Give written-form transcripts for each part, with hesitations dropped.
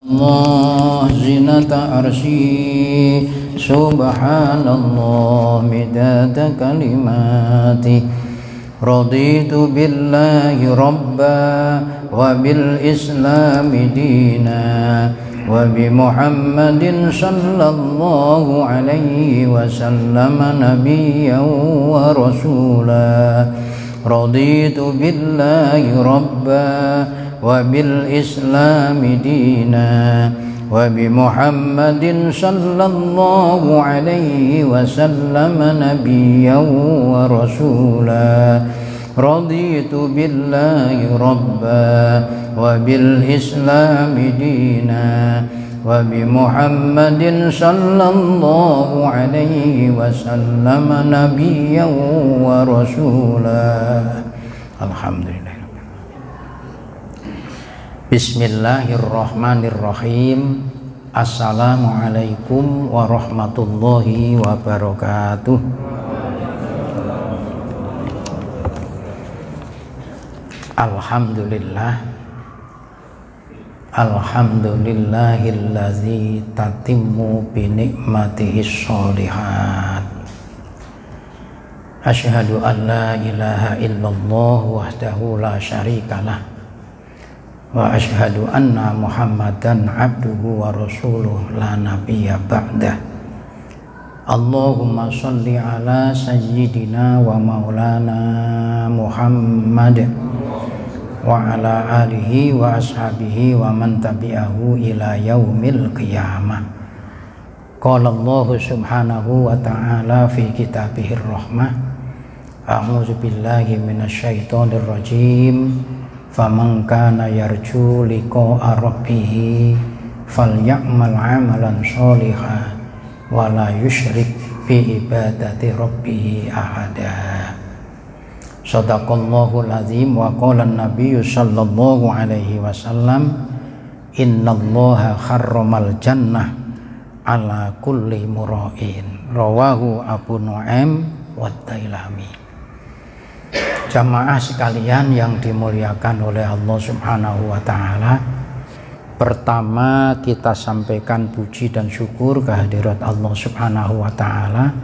Allah zinata arsy subhanallah midada kalimati raditu billahi rabba wa bil islami dina wa bi muhammadin sallallahu alaihi wasallam nabiyyan wa rasula raditu billahi rabba wa bil islami dina wa bi muhammadin sallallahu alaihi wasallam nabiyyan wa rasula raditu billahi rabba wa bil islami dina wa bi muhammadin sallallahu alaihi wasallam nabiyyan wa rasula. Alhamdulillah. Bismillahirrahmanirrahim. Assalamualaikum warahmatullahi wabarakatuh. Alhamdulillah. Alhamdulillahillazi tatimmu bi ni'matihis sholihat. Asyhadu an la ilaha illallah wahdahu la syarikalah wa asyhadu anna muhammadan abduhu wa rasuluh la nabiyya ba'dah. Allahumma sholli ala sayyidina wa maulana Muhammad wa ala alihi wa ashabihi wa man tabi'ahu ila yaumil qiyamah. Qala Allah subhanahu wa ta'ala fi kitabihir rahmah, a'udzu billahi minasyaitonir rajim. Faman kana yarju liqa'a rabbih falyamal 'amalan sholihan wa la yusyrik bi ibadati rabbih ahada. Shadaqallahul azim wa qala an-nabiy sallallahu alaihi wasallam innallaha harramal jannah ala kulli mura'in. Rawahu Abu Nu'aim wa Tailami. Jamaah sekalian yang dimuliakan oleh Allah Subhanahu wa ta'ala, pertama kita sampaikan puji dan syukur kehadirat Allah Subhanahu wa ta'ala,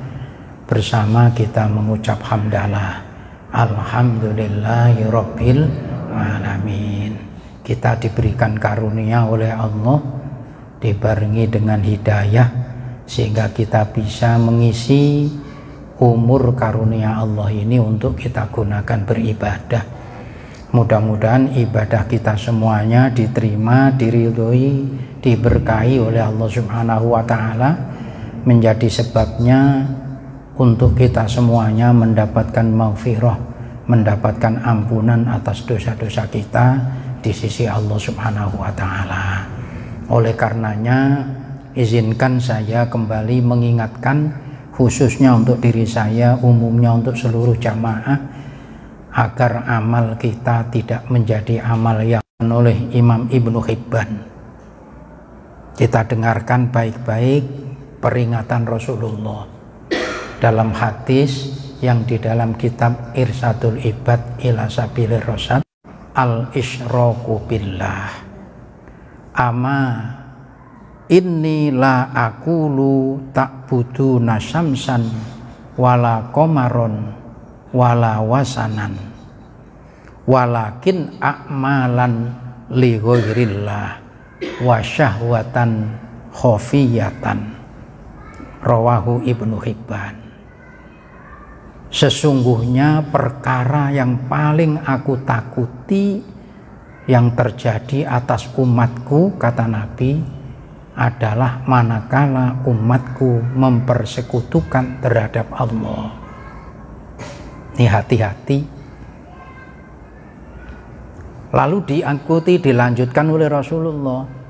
bersama kita mengucap hamdalah alhamdulillahi rabbil alamin. Kita diberikan karunia oleh Allah, dibarengi dengan hidayah, sehingga kita bisa mengisi umur karunia Allah ini untuk kita gunakan beribadah. Mudah-mudahan ibadah kita semuanya diterima, diridhoi, diberkahi oleh Allah Subhanahu wa ta'ala, menjadi sebabnya untuk kita semuanya mendapatkan maghfirah, mendapatkan ampunan atas dosa-dosa kita di sisi Allah Subhanahu wa ta'ala. Oleh karenanya, izinkan saya kembali mengingatkan, khususnya untuk diri saya, umumnya untuk seluruh jamaah, agar amal kita tidak menjadi amal yang oleh Imam Ibnu Hibban. Kita dengarkan baik-baik peringatan Rasulullah dalam hadis yang di dalam kitab Irsadul Ibad ila Sabilir Rasyad, al-isyraku billah. Ama inni la aqulu ta'buduna syamsan wala qamaron wala wasanan walakin a'malan li ghairillah wa syahwatan khafiyatan. Rawahu Ibnu Hibban. Sesungguhnya perkara yang paling aku takuti yang terjadi atas umatku, kata Nabi, adalah manakala umatku mempersekutukan terhadap Allah. Ini hati-hati. Lalu diikuti, dilanjutkan oleh Rasulullah.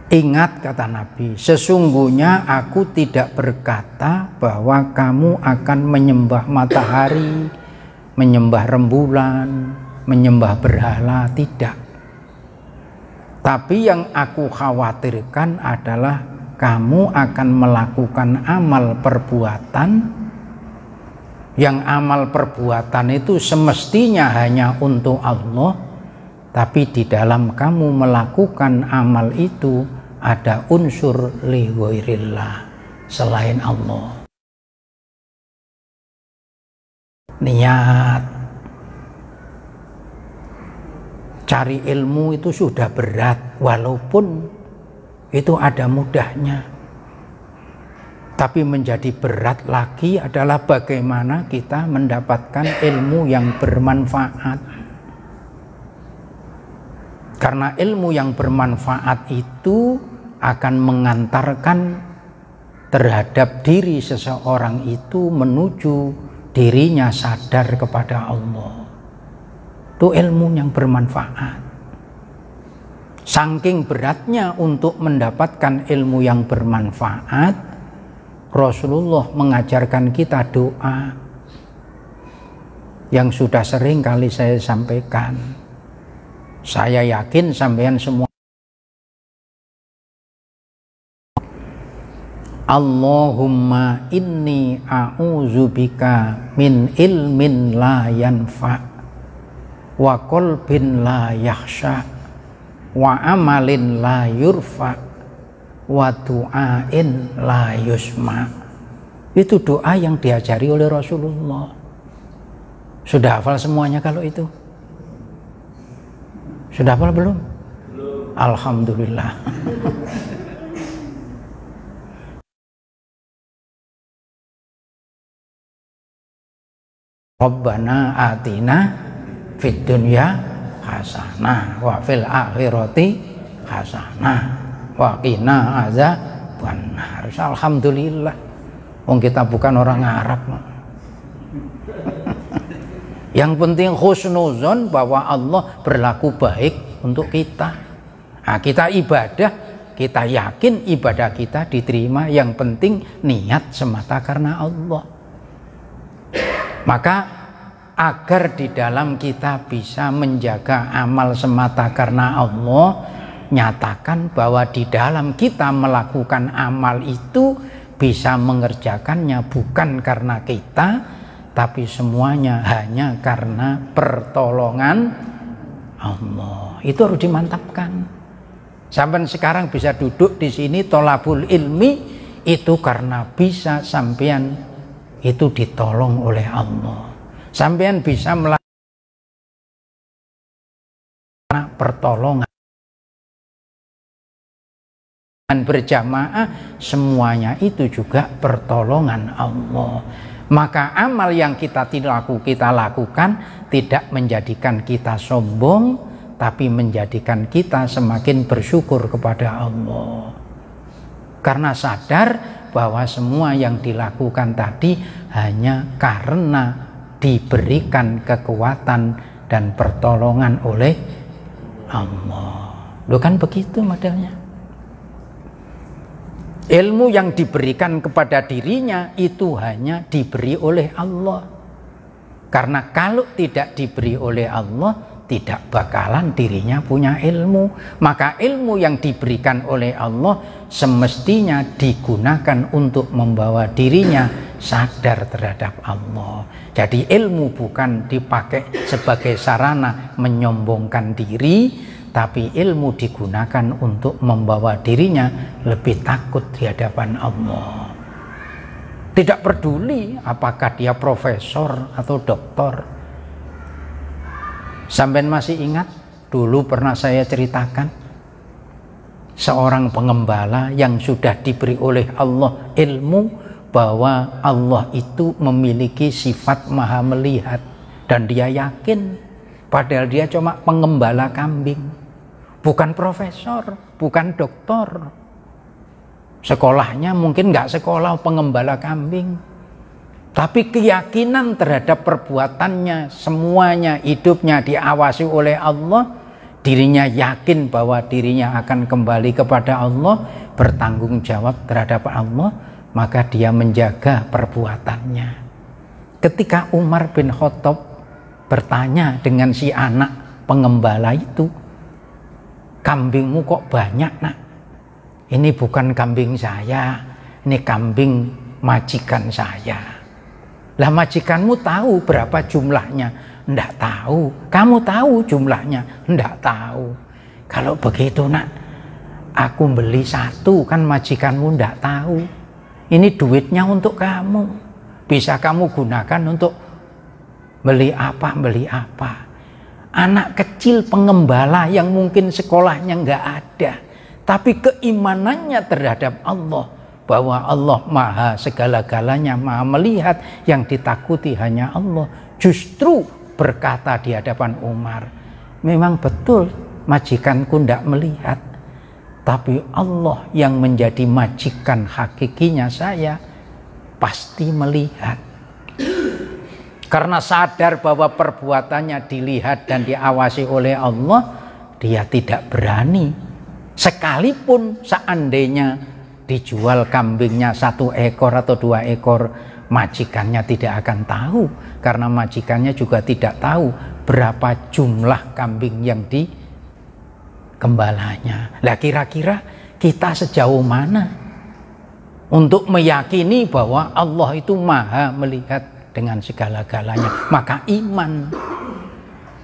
Ingat, kata Nabi, sesungguhnya aku tidak berkata bahwa kamu akan menyembah matahari, menyembah rembulan, menyembah berhala, tidak. Tapi yang aku khawatirkan adalah kamu akan melakukan amal perbuatan, yang amal perbuatan itu semestinya hanya untuk Allah, tapi di dalam kamu melakukan amal itu ada unsur li ghairillah, selain Allah. Niat cari ilmu itu sudah berat, walaupun itu ada mudahnya, tapi menjadi berat lagi adalah bagaimana kita mendapatkan ilmu yang bermanfaat. Karena ilmu yang bermanfaat itu akan mengantarkan terhadap diri seseorang itu menuju dirinya sadar kepada Allah. Itu ilmu yang bermanfaat. Saking beratnya untuk mendapatkan ilmu yang bermanfaat, Rasulullah mengajarkan kita doa yang sudah sering kali saya sampaikan. Saya yakin sampean semua. Allahumma inni a'udzubika min ilmin la yanfa wa qalbin la yakhsha wa amalin la yurfa wa du'ain la yusma. Itu doa yang diajari oleh Rasulullah. Sudah hafal semuanya kalau itu? Sudah hafal belum? Belum. Alhamdulillah. Rabbana atina fid dunya hasanah wa fil akhirati hasanah wa qina adzabannar. Alhamdulillah. Wong kita bukan orang Arab. Yang penting husnuzon bahwa Allah berlaku baik untuk kita. Nah, kita ibadah, kita yakin ibadah kita diterima. Yang penting niat semata karena Allah. Maka agar di dalam kita bisa menjaga amal semata karena Allah, nyatakan bahwa di dalam kita melakukan amal itu bisa mengerjakannya bukan karena kita, tapi semuanya hanya karena pertolongan Allah. Itu harus dimantapkan. Sampai sekarang bisa duduk di sini tolabul ilmi itu karena bisa sampean itu ditolong oleh Allah. Sampean bisa melakukan pertolongan berjamaah, semuanya itu juga pertolongan Allah. Maka amal yang kita lakukan tidak menjadikan kita sombong, tapi menjadikan kita semakin bersyukur kepada Allah. Karena sadar bahwa semua yang dilakukan tadi hanya karena diberikan kekuatan dan pertolongan oleh Allah. Loh kan begitu modelnya. Ilmu yang diberikan kepada dirinya itu hanya diberi oleh Allah. Karena kalau tidak diberi oleh Allah, tidak bakalan dirinya punya ilmu. Maka ilmu yang diberikan oleh Allah semestinya digunakan untuk membawa dirinya sadar terhadap Allah. Jadi ilmu bukan dipakai sebagai sarana menyombongkan diri, tapi ilmu digunakan untuk membawa dirinya lebih takut di hadapan Allah. Tidak peduli apakah dia profesor atau doktor. Sampean masih ingat dulu pernah saya ceritakan seorang pengembala yang sudah diberi oleh Allah ilmu bahwa Allah itu memiliki sifat maha melihat, dan dia yakin padahal dia cuma pengembala kambing. Bukan profesor, bukan doktor. Sekolahnya mungkin nggak sekolah pengembala kambing. Tapi keyakinan terhadap perbuatannya, semuanya hidupnya diawasi oleh Allah. Dirinya yakin bahwa dirinya akan kembali kepada Allah, bertanggung jawab terhadap Allah, maka dia menjaga perbuatannya. Ketika Umar bin Khattab bertanya dengan si anak pengembala itu, kambingmu kok banyak nak? Ini bukan kambing saya, ini kambing majikan saya. Lah majikanmu tahu berapa jumlahnya? Ndak tahu. Kamu tahu jumlahnya? Ndak tahu. Kalau begitu nak, aku beli satu, kan majikanmu ndak tahu. Ini duitnya untuk kamu. Bisa kamu gunakan untuk beli apa. Anak kecil pengembala yang mungkin sekolahnya nggak ada, tapi keimanannya terhadap Allah, bahwa Allah maha segala-galanya, maha melihat, yang ditakuti hanya Allah, justru berkata di hadapan Umar, memang betul majikanku tidak melihat, tapi Allah yang menjadi majikan hakikinya saya pasti melihat. Karena sadar bahwa perbuatannya dilihat dan diawasi oleh Allah, dia tidak berani. Sekalipun seandainya dijual kambingnya 1 ekor atau 2 ekor, majikannya tidak akan tahu. Karena majikannya juga tidak tahu berapa jumlah kambing yang digembalaannya. Lah kira-kira kita sejauh mana untuk meyakini bahwa Allah itu maha melihat dengan segala-galanya? Maka iman,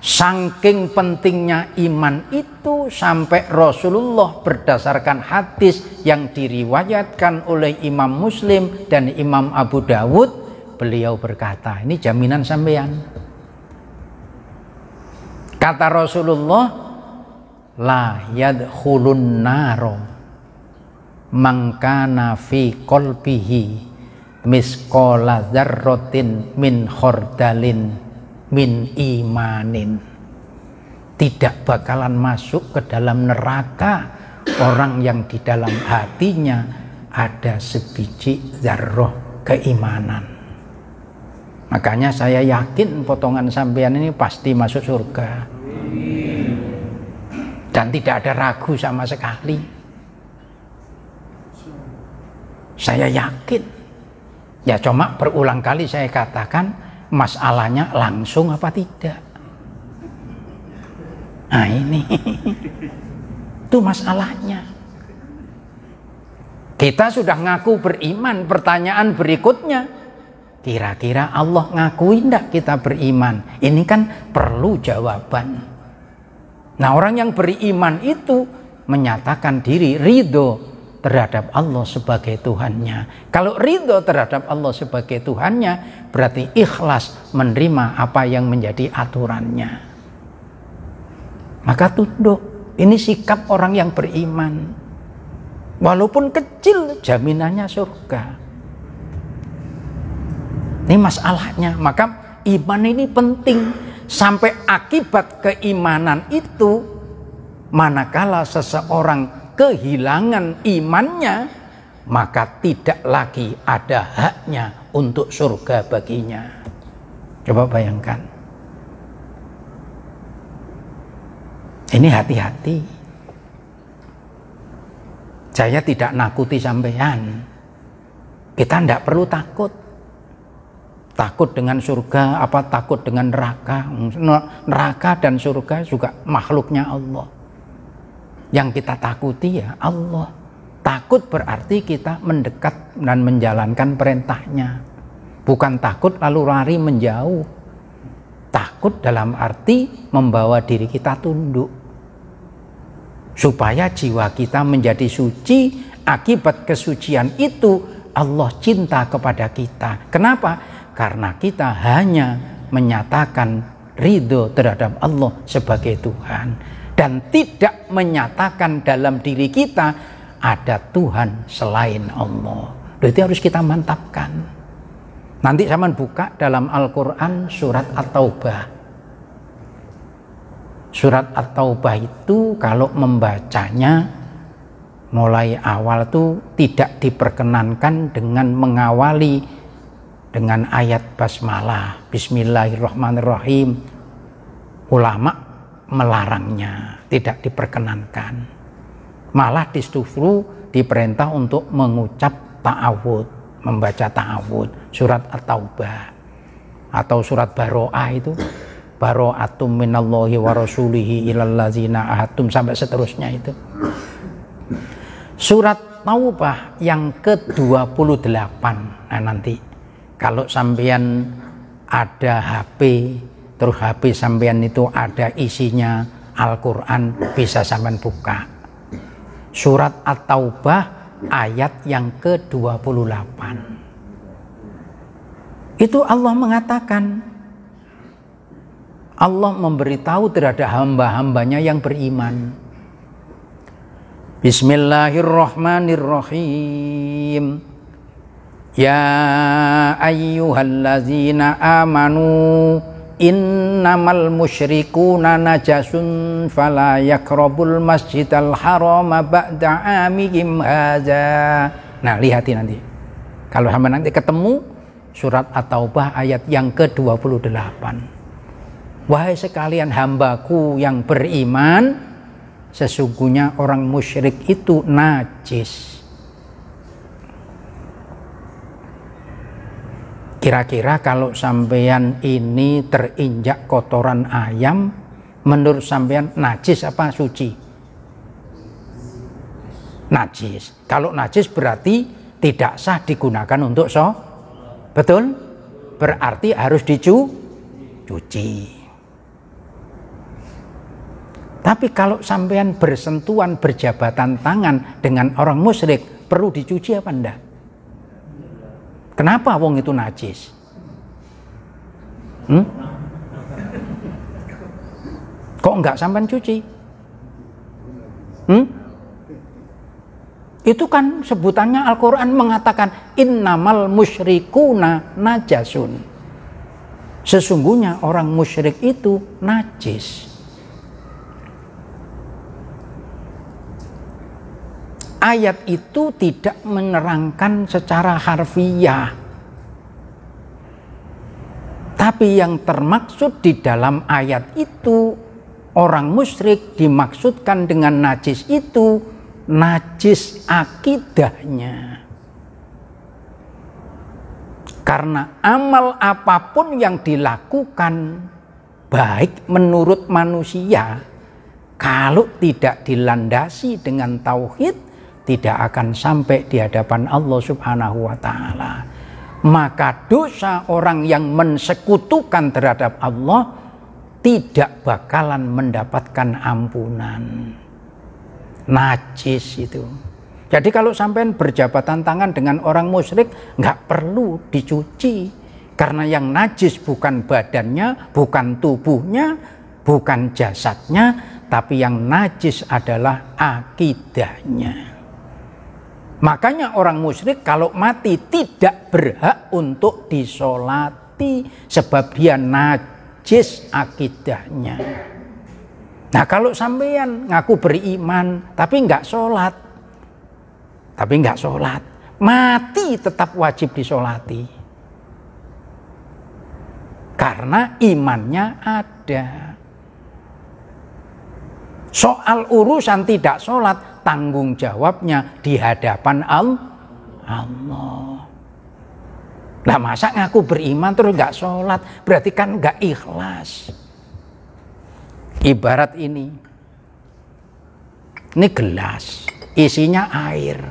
saking pentingnya iman itu sampai Rasulullah berdasarkan hadis yang diriwayatkan oleh Imam Muslim dan Imam Abu Dawud, beliau berkata, ini jaminan sampean. Kata Rasulullah, la yadkhulun naro man kana fi qalbihi misqala dzarratin min khordalin min imanin. Tidak bakalan masuk ke dalam neraka orang yang di dalam hatinya ada sebiji zarroh keimanan. Makanya saya yakin potongan sampean ini pasti masuk surga. Dan tidak ada ragu sama sekali. Saya yakin. Ya cuma berulang kali saya katakan, masalahnya langsung apa tidak. Nah ini itu masalahnya. Kita sudah ngaku beriman, pertanyaan berikutnya, kira-kira Allah ngakui enggak kita beriman? Ini kan perlu jawaban. Nah orang yang beriman itu menyatakan diri ridho terhadap Allah sebagai Tuhannya. Kalau ridho terhadap Allah sebagai Tuhannya, berarti ikhlas menerima apa yang menjadi aturannya. Maka tunduk. Ini sikap orang yang beriman. Walaupun kecil, jaminannya surga. Ini masalahnya. Maka iman ini penting. Sampai akibat keimanan itu, manakala seseorang kehilangan imannya, maka tidak lagi ada haknya untuk surga baginya. Coba bayangkan. Ini hati-hati. Saya tidak nakuti sampean. Kita tidak perlu takut. Takut dengan surga, apa takut dengan neraka? Neraka dan surga juga makhluknya Allah. Yang kita takuti ya Allah. Takut berarti kita mendekat dan menjalankan perintahnya. Bukan takut lalu lari menjauh. Takut dalam arti membawa diri kita tunduk. Supaya jiwa kita menjadi suci, akibat kesucian itu Allah cinta kepada kita. Kenapa? Karena kita hanya menyatakan ridho terhadap Allah sebagai Tuhan. Dan tidak menyatakan dalam diri kita ada Tuhan selain Allah. Itu harus kita mantapkan. Nanti saya buka dalam Al-Quran surat At-Taubah. Surat At-Taubah itu kalau membacanya mulai awal itu tidak diperkenankan dengan mengawali dengan ayat basmalah, Bismillahirrahmanirrahim. Ulama melarangnya, tidak diperkenankan. Malah justru diperintah untuk mengucap ta'awud, membaca ta'awud, surat At-Taubah atau surat Baro'ah itu, Baro'atum minallahi wa rasulihi ilal ladzina ahadtum, sampai seterusnya itu. Surat Taubah yang ke-28. Nah nanti kalau sampean ada HP terus HP sampean itu ada isinya Al-Quran, bisa sampean buka. Surat At-Taubah ayat yang ke-28. Itu Allah mengatakan, Allah memberitahu terhadap hamba-hambanya yang beriman. Bismillahirrahmanirrahim. Ya ayyuhallazina amanu innamal musyrikuna najasun fala yakrabul masjidal harama ba'da amihim hadza. Nah, lihat nanti. Kalau hamba nanti ketemu surat At-Taubah ayat yang ke-28. Wahai sekalian hambaku yang beriman, sesungguhnya orang musyrik itu najis. Kira-kira kalau sampean ini terinjak kotoran ayam, menurut sampean najis apa suci? Najis. Kalau najis berarti tidak sah digunakan untuk betul? Berarti harus dicuci. Tapi kalau sampean bersentuhan, berjabatan tangan dengan orang musyrik, perlu dicuci apa enggak? Kenapa wong itu najis? Kok enggak sampean cuci? Itu kan sebutannya Al-Quran mengatakan innamal musyrikuna najasun. Sesungguhnya orang musyrik itu najis. Ayat itu tidak menerangkan secara harfiah. Tapi yang termaksud di dalam ayat itu, orang musyrik dimaksudkan dengan najis itu, najis akidahnya. Karena amal apapun yang dilakukan, baik menurut manusia, kalau tidak dilandasi dengan tauhid, tidak akan sampai di hadapan Allah Subhanahu wa ta'ala. Maka dosa orang yang mensekutukan terhadap Allah tidak bakalan mendapatkan ampunan. Najis itu. Jadi kalau sampean berjabatan tangan dengan orang musyrik, nggak perlu dicuci. Karena yang najis bukan badannya, bukan tubuhnya, bukan jasadnya, tapi yang najis adalah akidahnya. Makanya orang musyrik kalau mati tidak berhak untuk disolati sebab dia najis akidahnya. Nah, kalau sampean ngaku beriman tapi nggak sholat, mati tetap wajib disolati karena imannya ada. Soal urusan tidak sholat, tanggung jawabnya di hadapan Allah. Lah masa ngaku beriman terus nggak sholat, berarti kan nggak ikhlas. Ibarat ini gelas, isinya air.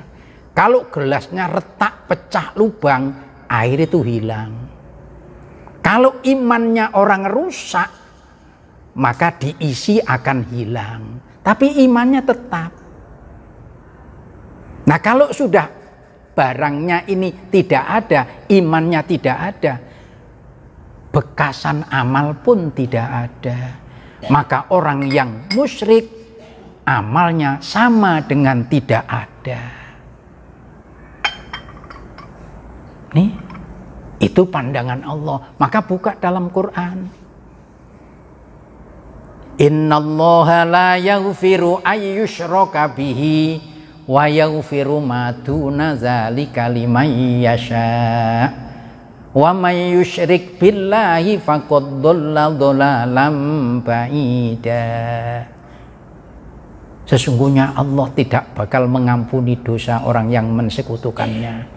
Kalau gelasnya retak, pecah lubang, air itu hilang. Kalau imannya orang rusak, maka diisi akan hilang, tapi imannya tetap. Nah, kalau sudah barangnya ini tidak ada, imannya tidak ada, bekasan amal pun tidak ada, maka orang yang musyrik amalnya sama dengan tidak ada. Nih, itu pandangan Allah. Maka buka dalam Quran. Innallaha la yaghfiru ayyushraka bihi wa yaghfiru ma duna dzalika liman yasha. Wa may yusyrik billahi faqad dhalla dhalalan ba'ida. Sesungguhnya Allah tidak bakal mengampuni dosa orang yang mensekutukannya,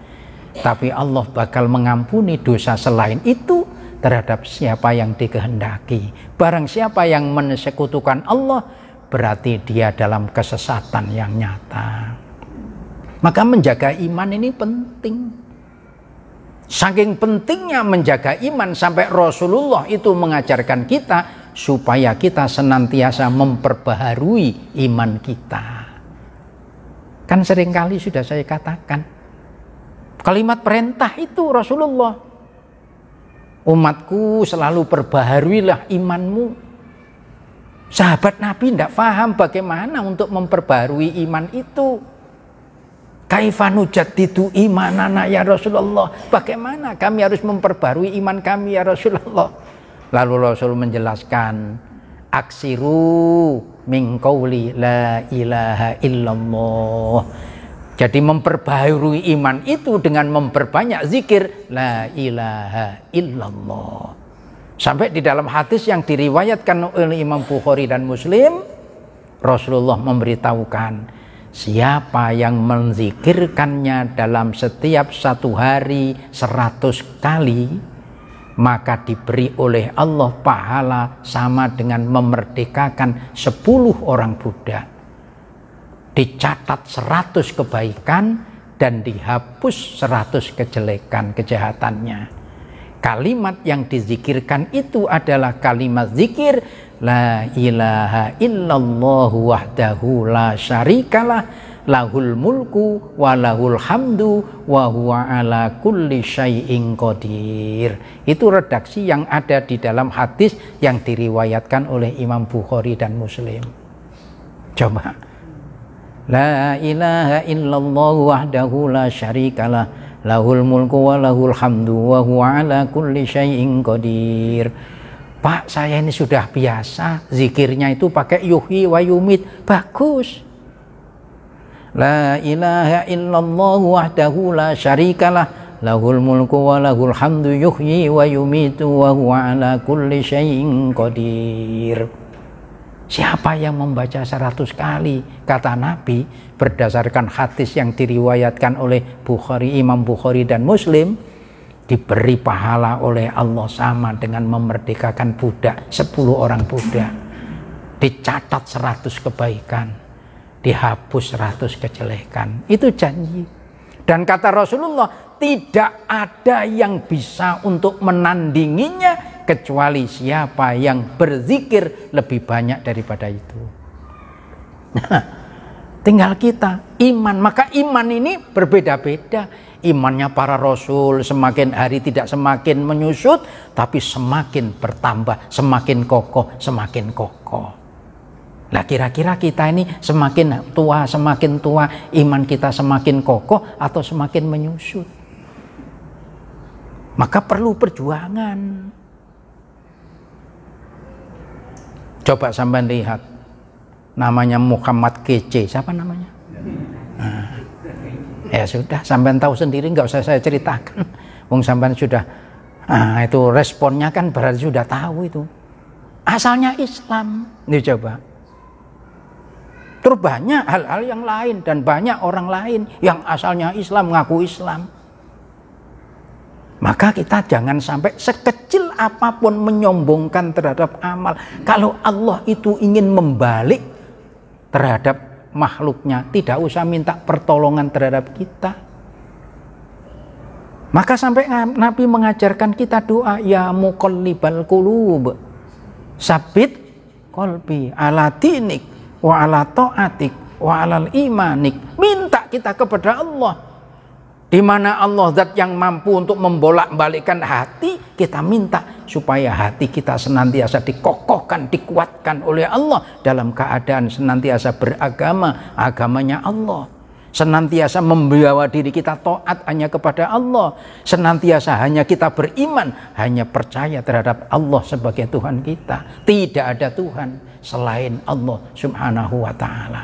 tapi Allah bakal mengampuni dosa selain itu terhadap siapa yang dikehendaki. Barang siapa yang mensekutukan Allah, berarti dia dalam kesesatan yang nyata. Maka menjaga iman ini penting. Saking pentingnya menjaga iman sampai Rasulullah itu mengajarkan kita supaya kita senantiasa memperbaharui iman kita. Kan seringkali sudah saya katakan, kalimat perintah itu Rasulullah, umatku selalu perbaharuilah imanmu. Sahabat Nabi tidak paham bagaimana untuk memperbaharui iman itu. Kaifa nujaddidu imanana ya Rasulullah, bagaimana kami harus memperbarui iman kami ya Rasulullah. Lalu Rasul menjelaskan, aksiru min qauli la ilaha illallah. Jadi memperbarui iman itu dengan memperbanyak zikir la ilaha illallah. Sampai di dalam hadis yang diriwayatkan oleh Imam Bukhari dan Muslim, Rasulullah memberitahukan, siapa yang menzikirkannya dalam setiap satu hari 100 kali, maka diberi oleh Allah pahala sama dengan memerdekakan 10 orang budak. Dicatat 100 kebaikan dan dihapus 100 kejelekan, kejahatannya. Kalimat yang dizikirkan itu adalah kalimat zikir la ilaha illallah wahdahu la syarikalah lahul mulku wa lahul hamdu wa huwa ala kulli syai'in qadir. Itu redaksi yang ada di dalam hadis yang diriwayatkan oleh Imam Bukhari dan Muslim. Coba, la ilaha illallah wahdahu la syarikalah lahul mulku wa lahul hamdu wa huwa ala kulli syai'in qadir. Pak, saya ini sudah biasa zikirnya itu pakai yuhyi wa yumit. Bagus. La ilaha illallah wahdahu la syarikalah lahul mulku wa lahul hamdu yuhyi wa yumitu wa huwa ala kulli syai'in qadir. Siapa yang membaca 100 kali, kata Nabi berdasarkan hadis yang diriwayatkan oleh Imam Bukhari dan Muslim, diberi pahala oleh Allah sama dengan memerdekakan budak, 10 orang budak. Dicatat 100 kebaikan, dihapus 100 kejelekan. Itu janji. Dan kata Rasulullah, tidak ada yang bisa untuk menandinginya kecuali siapa yang berzikir lebih banyak daripada itu. Nah, tinggal kita iman. Maka iman ini berbeda-beda. Imannya para rasul semakin hari tidak semakin menyusut, tapi semakin bertambah, semakin kokoh, semakin kokoh. Nah, kira-kira kita ini semakin tua, iman kita semakin kokoh atau semakin menyusut? Maka perlu perjuangan. Coba sampean lihat, namanya Muhammad Kece, siapa namanya? Nah, ya sudah, sampean tahu sendiri, nggak usah saya ceritakan. Wong sampean sudah, itu responnya kan berarti sudah tahu itu. Asalnya Islam, nih coba. Terus banyak hal-hal yang lain dan banyak orang lain yang asalnya Islam, ngaku Islam. Maka kita jangan sampai sekecil apapun menyombongkan terhadap amal. Kalau Allah itu ingin membalik terhadap makhluknya, tidak usah minta pertolongan terhadap kita. Maka sampai Nabi mengajarkan kita doa, ya muqallibal qulub, sabit qalbi ala dinik wa ala ta'atik wa alal imanik. Minta kita kepada Allah. Di mana Allah zat yang mampu untuk membolak-balikkan hati, kita minta supaya hati kita senantiasa dikokohkan, dikuatkan oleh Allah dalam keadaan senantiasa beragama, agamanya Allah. Senantiasa membawa diri kita taat hanya kepada Allah. Senantiasa hanya kita beriman, hanya percaya terhadap Allah sebagai Tuhan kita. Tidak ada Tuhan selain Allah Subhanahu wa ta'ala.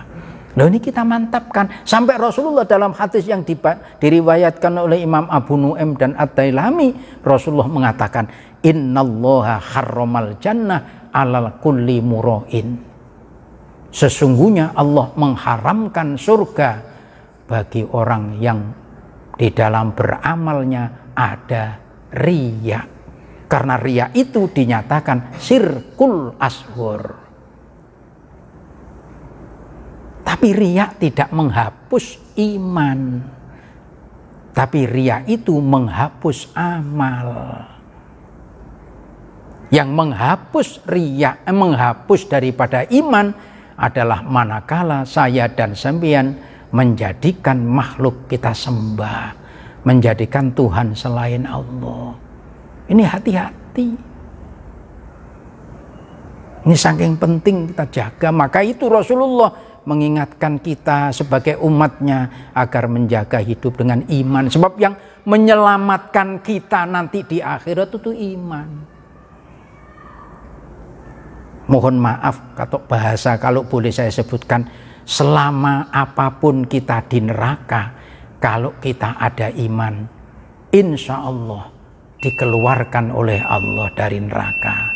Loh, ini kita mantapkan. Sampai Rasulullah dalam hadis yang diriwayatkan oleh Imam Abu Nu'aim dan Ad-Dailami, Rasulullah mengatakan, innallaha harramal jannah alal kulli mura'in. Sesungguhnya Allah mengharamkan surga bagi orang yang di dalam beramalnya ada riya. Karena riya itu dinyatakan syirkul asghar. Tapi riya tidak menghapus iman. Tapi riya itu menghapus amal. Yang menghapus riya, menghapus daripada iman adalah manakala saya dan sampean menjadikan makhluk kita sembah, menjadikan Tuhan selain Allah. Ini hati-hati. Ini saking penting kita jaga. Maka itu Rasulullah mengingatkan kita sebagai umatnya agar menjaga hidup dengan iman. Sebab yang menyelamatkan kita nanti di akhirat itu iman. Mohon maaf bahasa kalau boleh saya sebutkan, selama apapun kita di neraka, kalau kita ada iman, insya Allah dikeluarkan oleh Allah dari neraka.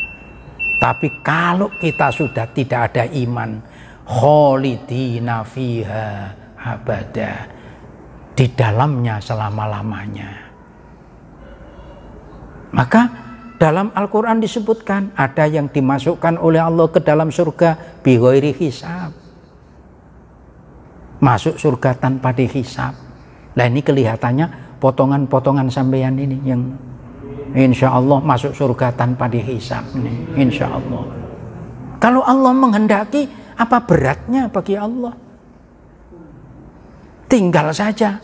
Tapi kalau kita sudah tidak ada iman, khalidina fiha abada, di dalamnya selama-lamanya. Maka dalam Al-Quran disebutkan ada yang dimasukkan oleh Allah ke dalam surga bi ghairi hisab, masuk surga tanpa dihisab. Nah ini kelihatannya potongan-potongan sampeyan ini yang insya Allah masuk surga tanpa dihisab ini, insya Allah. Kalau Allah menghendaki, apa beratnya bagi Allah? Tinggal saja,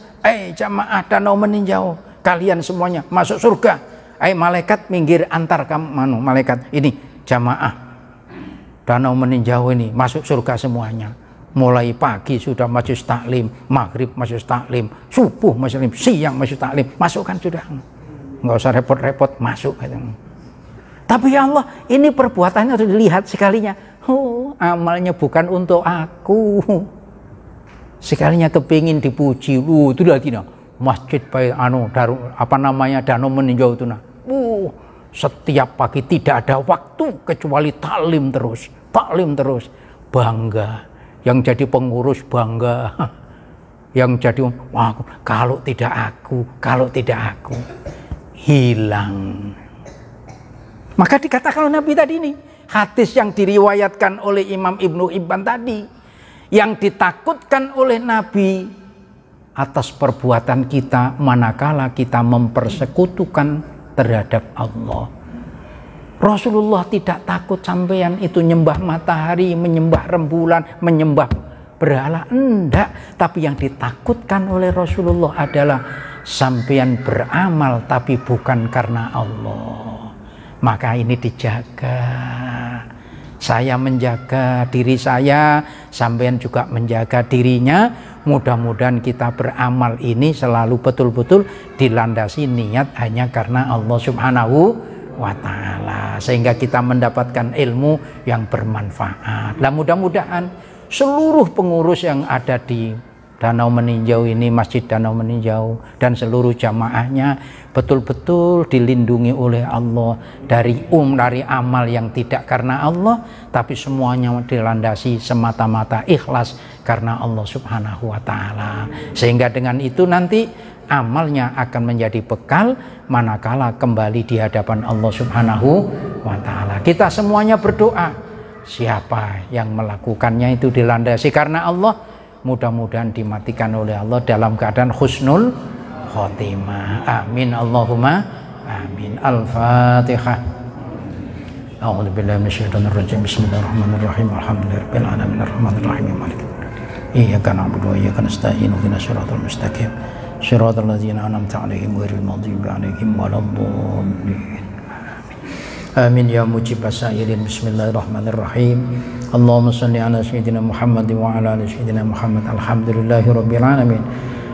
jamaah danau meninjau, kalian semuanya masuk surga. Malaikat minggir antar kamu, malaikat ini jamaah danau meninjau ini masuk surga semuanya. Mulai pagi sudah masuk taklim, maghrib masuk taklim, subuh masuk taklim, siang masuk taklim, masukkan sudah. Nggak usah repot-repot masuk. Tapi ya Allah, ini perbuatannya harus dilihat sekalinya. Amalnya bukan untuk aku. Sekalinya kepingin dipuji, itu lagi masjid baik danau meninjau itu setiap pagi tidak ada waktu kecuali taklim terus, bangga. Yang jadi pengurus bangga, yang jadi kalau tidak aku hilang. Maka dikatakan oleh Nabi tadi ini, hadis yang diriwayatkan oleh Imam Ibnu Hibban tadi, yang ditakutkan oleh Nabi atas perbuatan kita manakala kita mempersekutukan terhadap Allah. Rasulullah tidak takut sampean itu nyembah matahari, menyembah rembulan, menyembah berhala, enggak. Tapi yang ditakutkan oleh Rasulullah adalah sampean beramal tapi bukan karena Allah. Maka ini dijaga. Saya menjaga diri saya, sampean juga menjaga dirinya. Mudah-mudahan kita beramal ini selalu betul-betul dilandasi niat hanya karena Allah Subhanahu wa ta'ala, sehingga kita mendapatkan ilmu yang bermanfaat. Nah mudah-mudahan seluruh pengurus yang ada di Danau Meninjau ini, Masjid Danau Meninjau, dan seluruh jamaahnya betul-betul dilindungi oleh Allah dari amal yang tidak karena Allah, tapi semuanya dilandasi semata-mata ikhlas karena Allah Subhanahu wa ta'ala. Sehingga dengan itu nanti amalnya akan menjadi bekal manakala kembali di hadapan Allah Subhanahu wa ta'ala. Kita semuanya berdoa, siapa yang melakukannya itu dilandasi karena Allah, mudah-mudahan dimatikan oleh Allah dalam keadaan husnul khotimah. Amin Allahumma amin. Al-Fatihah. A'udzubillahi minasyaitonir rajim. Bismillahirrahmanirrahim. Alhamdulillahirabbil alamin arrahmanir rahim maliki yaumiddin. Iyyaka na'budu wa iyyaka nasta'in. Ihdinas siratal mustaqim. Shiratal ladzina an'amta 'alaihim ghairil maghdubi 'alaihim waladdallin. Amin ya mujibas sa'irin. Bismillahirrahmanirrahim. Allahumma shalli ala sayyidina Muhammad wa ala ali sayyidina Muhammad. Alhamdulillahirabbil alamin.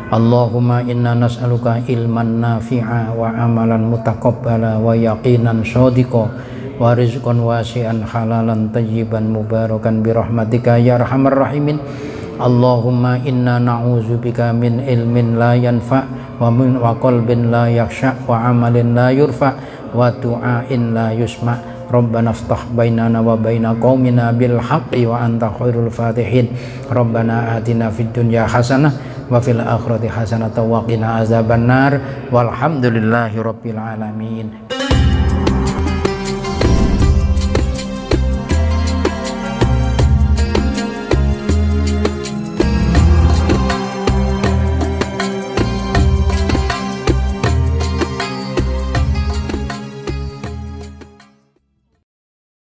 Allahumma inna nas'aluka ilman nafi'a wa amalan mutaqabbala wa yaqinan shadiqa wa rizqan wasi'an halalan tayyiban mubarakan bi rahmatika ya arhamar rahimin. Allahumma inna na'udzubika min ilmin la yanfa wa min qalbin la yakhsha wa amalin la yurfa wa du'ain la yusma. Rabbana iftah bainana wa baina qaumina bil haqqi wa anta khairul fatihin. Rabbana atina fid dunya hasanah wa fil akhirati hasanah wa qina azabannar. Walhamdulillahi rabbil alamin.